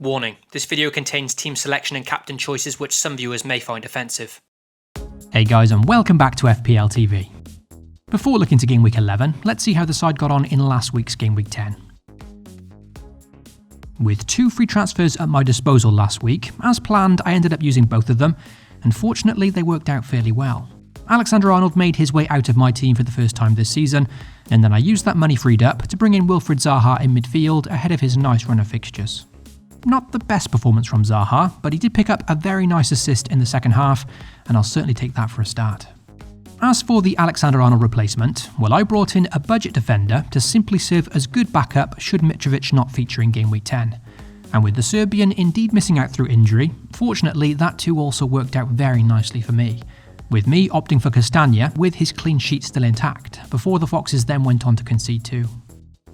Warning, this video contains team selection and captain choices which some viewers may find offensive. Hey guys, and welcome back to FPL TV. Before looking to Game Week 11, let's see how the side got on in last week's Game Week 10. With 2 free transfers at my disposal last week, as planned I ended up using both of them, and fortunately they worked out fairly well. Alexander-Arnold made his way out of my team for the first time this season, and then I used that money freed up to bring in Wilfried Zaha in midfield ahead of his nice run of fixtures. Not the best performance from Zaha, but he did pick up a very nice assist in the second half, and I'll certainly take that for a start. As for the Alexander-Arnold replacement, well, I brought in a budget defender to simply serve as good backup should Mitrovic not feature in Game Week 10. And with the Serbian indeed missing out through injury, fortunately that too also worked out very nicely for me, with me opting for Castagna with his clean sheet still intact, before the Foxes then went on to concede 2.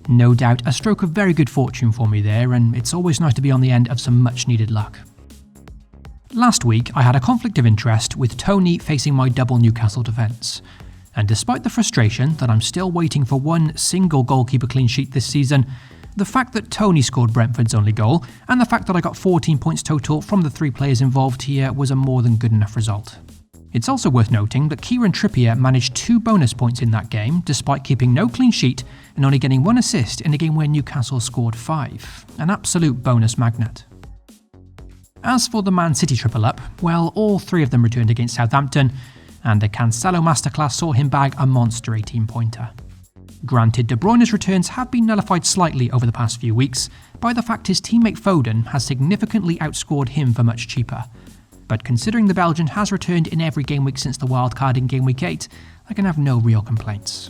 No doubt a stroke of very good fortune for me there, and it's always nice to be on the end of some much needed luck. Last week I had a conflict of interest with Tony facing my double Newcastle defence, and despite the frustration that I'm still waiting for one single goalkeeper clean sheet this season, the fact that Tony scored Brentford's only goal, and the fact that I got 14 points total from the 3 players involved here was a more than good enough result. It's also worth noting that Kieran Trippier managed 2 bonus points in that game despite keeping no clean sheet and only getting 1 assist in a game where Newcastle scored 5. An absolute bonus magnet. As for the Man City triple up, well, all 3 of them returned against Southampton, and a Cancelo masterclass saw him bag a monster 18-pointer. Granted, De Bruyne's returns have been nullified slightly over the past few weeks by the fact his teammate Foden has significantly outscored him for much cheaper. But considering the Belgian has returned in every game week since the wildcard in Game Week 8, I can have no real complaints.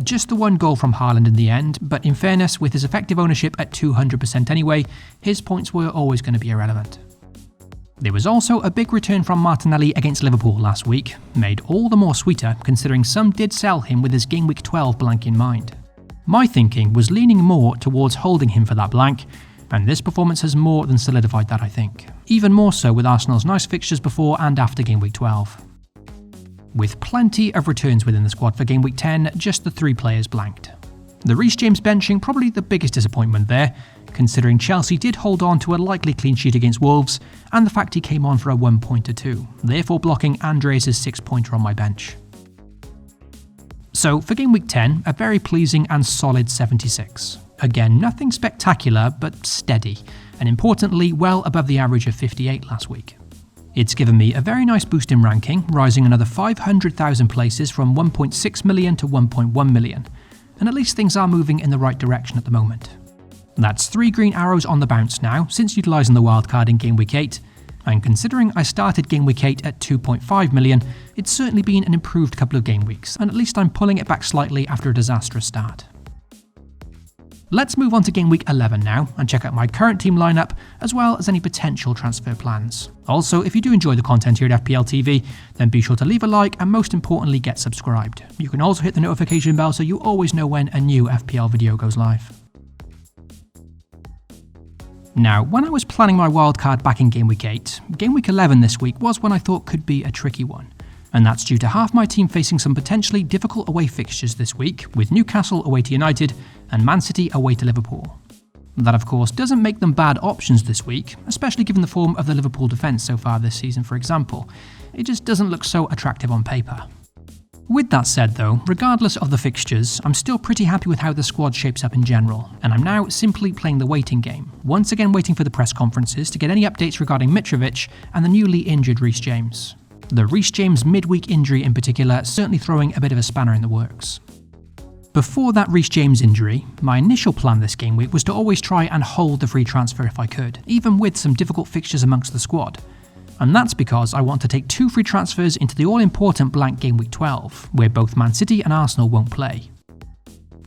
Just the 1 goal from Haaland in the end, but in fairness, with his effective ownership at 200% anyway, his points were always going to be irrelevant. There was also a big return from Martinelli against Liverpool last week, made all the more sweeter considering some did sell him with his Game Week 12 blank in mind. My thinking was leaning more towards holding him for that blank, and this performance has more than solidified that, I think. Even more so with Arsenal's nice fixtures before and after Game Week 12. With plenty of returns within the squad for Game Week 10, just the 3 players blanked. The Reece James benching probably the biggest disappointment there, considering Chelsea did hold on to a likely clean sheet against Wolves, and the fact he came on for a 1-pointer too, therefore blocking Andres' 6-pointer on my bench. So for Game Week 10, a very pleasing and solid 76. Again, nothing spectacular, but steady, and importantly, well above the average of 58 last week. It's given me a very nice boost in ranking, rising another 500,000 places from 1.6 million to 1.1 million, and at least things are moving in the right direction at the moment. That's 3 green arrows on the bounce now, since utilising the wildcard in Game Week 8, and considering I started Game Week 8 at 2.5 million, it's certainly been an improved couple of game weeks, and at least I'm pulling it back slightly after a disastrous start. Let's move on to Game Week 11 now, and check out my current team lineup, as well as any potential transfer plans. Also, if you do enjoy the content here at FPL TV, then be sure to leave a like and most importantly get subscribed. You can also hit the notification bell so you always know when a new FPL video goes live. Now, when I was planning my wildcard back in Game Week 8, Game Week 11 this week was one I thought could be a tricky one. And that's due to half my team facing some potentially difficult away fixtures this week, with Newcastle away to United and Man City away to Liverpool. That of course doesn't make them bad options this week, especially given the form of the Liverpool defence so far this season, for example. It just doesn't look so attractive on paper. With that said though, regardless of the fixtures, I'm still pretty happy with how the squad shapes up in general, and I'm now simply playing the waiting game, once again waiting for the press conferences to get any updates regarding Mitrovic and the newly injured Reece James. The Reece James midweek injury in particular certainly throwing a bit of a spanner in the works. Before that Reece James injury, my initial plan this game week was to always try and hold the free transfer if I could, even with some difficult fixtures amongst the squad. And that's because I want to take 2 free transfers into the all-important blank Game Week 12, where both Man City and Arsenal won't play.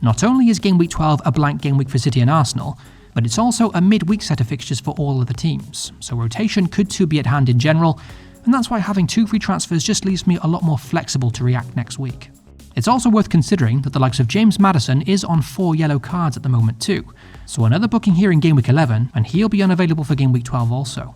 Not only is Game Week 12 a blank game week for City and Arsenal, but it's also a midweek set of fixtures for all of the teams, so rotation could too be at hand in general, and that's why having 2 free transfers just leaves me a lot more flexible to react next week. It's also worth considering that the likes of James Maddison is on 4 yellow cards at the moment too, so another booking here in Game Week 11 and he'll be unavailable for Game Week 12 also.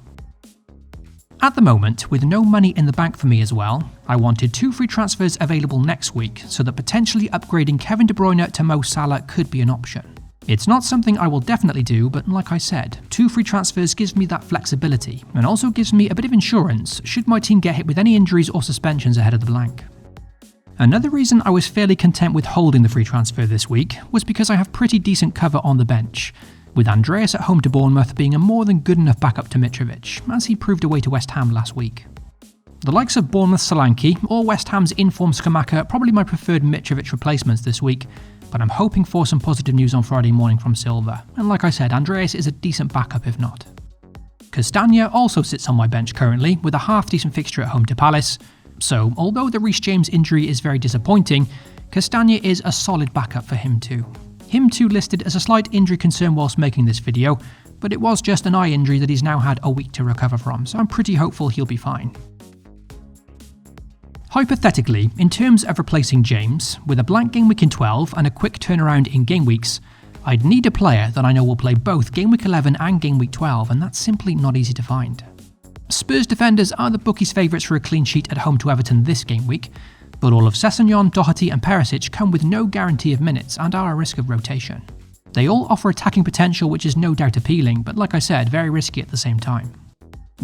At the moment, with no money in the bank for me as well, I wanted 2 free transfers available next week so that potentially upgrading Kevin De Bruyne to Mo Salah could be an option. It's not something I will definitely do, but like I said, 2 free transfers gives me that flexibility and also gives me a bit of insurance should my team get hit with any injuries or suspensions ahead of the blank. Another reason I was fairly content with holding the free transfer this week was because I have pretty decent cover on the bench, with Andreas at home to Bournemouth being a more than good enough backup to Mitrovic, as he proved away to West Ham last week. The likes of Bournemouth's Solanke or West Ham's informed Skamaka are probably my preferred Mitrovic replacements this week, but I'm hoping for some positive news on Friday morning from Silva, and like I said, Andreas is a decent backup if not. Castagna also sits on my bench currently, with a half-decent fixture at home to Palace, so although the Reece James injury is very disappointing, Castagna is a solid backup for him too. Him too listed as a slight injury concern whilst making this video, but it was just an eye injury that he's now had a week to recover from, so I'm pretty hopeful he'll be fine. Hypothetically, in terms of replacing James, with a blank game week in 12 and a quick turnaround in game weeks, I'd need a player that I know will play both game week 11 and game week 12, and that's simply not easy to find. Spurs defenders are the bookies' favourites for a clean sheet at home to Everton this game week, but all of Sessegnon, Doherty and Perisic come with no guarantee of minutes and are a risk of rotation. They all offer attacking potential which is no doubt appealing, but like I said, very risky at the same time.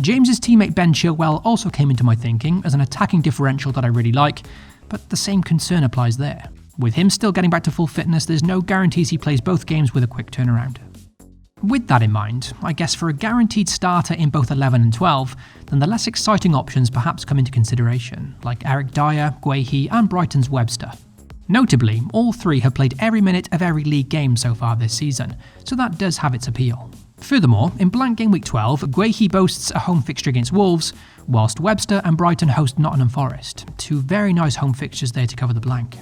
James's teammate Ben Chilwell also came into my thinking as an attacking differential that I really like, but the same concern applies there. With him still getting back to full fitness, there's no guarantees he plays both games with a quick turnaround. With that in mind, I guess for a guaranteed starter in both 11 and 12, then the less exciting options perhaps come into consideration, like Eric Dyer, Guehi and Brighton's Webster. Notably, all 3 have played every minute of every league game so far this season, so that does have its appeal. Furthermore, in blank game week 12, Guehi boasts a home fixture against Wolves, whilst Webster and Brighton host Nottingham Forest, 2 very nice home fixtures there to cover the blank.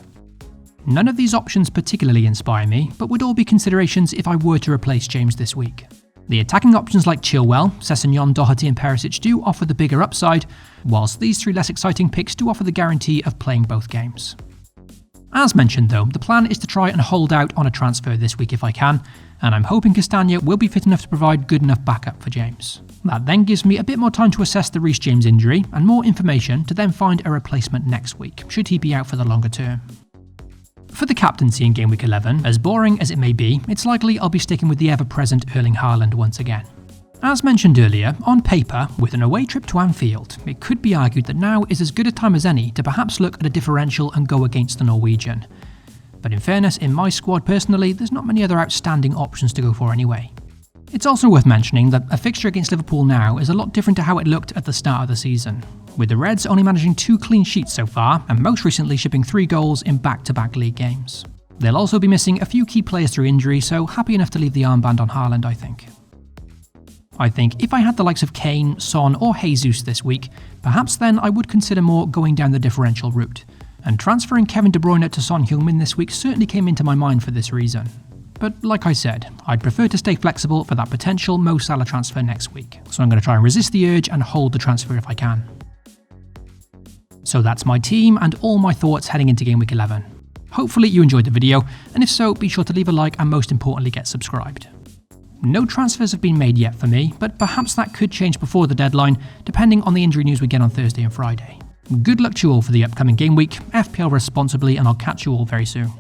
None of these options particularly inspire me, but would all be considerations if I were to replace James this week. The attacking options like Chilwell, Sessegnon, Doherty and Perisic do offer the bigger upside, whilst these 3 less exciting picks do offer the guarantee of playing both games. As mentioned though, the plan is to try and hold out on a transfer this week if I can, and I'm hoping Castagna will be fit enough to provide good enough backup for James. That then gives me a bit more time to assess the Reece James injury, and more information to then find a replacement next week, should he be out for the longer term. For the captaincy in game week 11, as boring as it may be, it's likely I'll be sticking with the ever-present Erling Haaland once again. As mentioned earlier, on paper, with an away trip to Anfield, it could be argued that now is as good a time as any to perhaps look at a differential and go against the Norwegian. But in fairness, in my squad personally, there's not many other outstanding options to go for anyway. It's also worth mentioning that a fixture against Liverpool now is a lot different to how it looked at the start of the season, with the Reds only managing 2 clean sheets so far, and most recently shipping 3 goals in back-to-back league games. They'll also be missing a few key players through injury, so happy enough to leave the armband on Haaland, I think. I think if I had the likes of Kane, Son or Jesus this week, perhaps then I would consider more going down the differential route, and transferring Kevin De Bruyne to Son Heung-min this week certainly came into my mind for this reason. But like I said, I'd prefer to stay flexible for that potential Mo Salah transfer next week, so I'm going to try and resist the urge and hold the transfer if I can. So that's my team and all my thoughts heading into game week 11. Hopefully you enjoyed the video, and if so, be sure to leave a like and most importantly get subscribed. No transfers have been made yet for me, but perhaps that could change before the deadline, depending on the injury news we get on Thursday and Friday. Good luck to you all for the upcoming game week, FPL responsibly, and I'll catch you all very soon.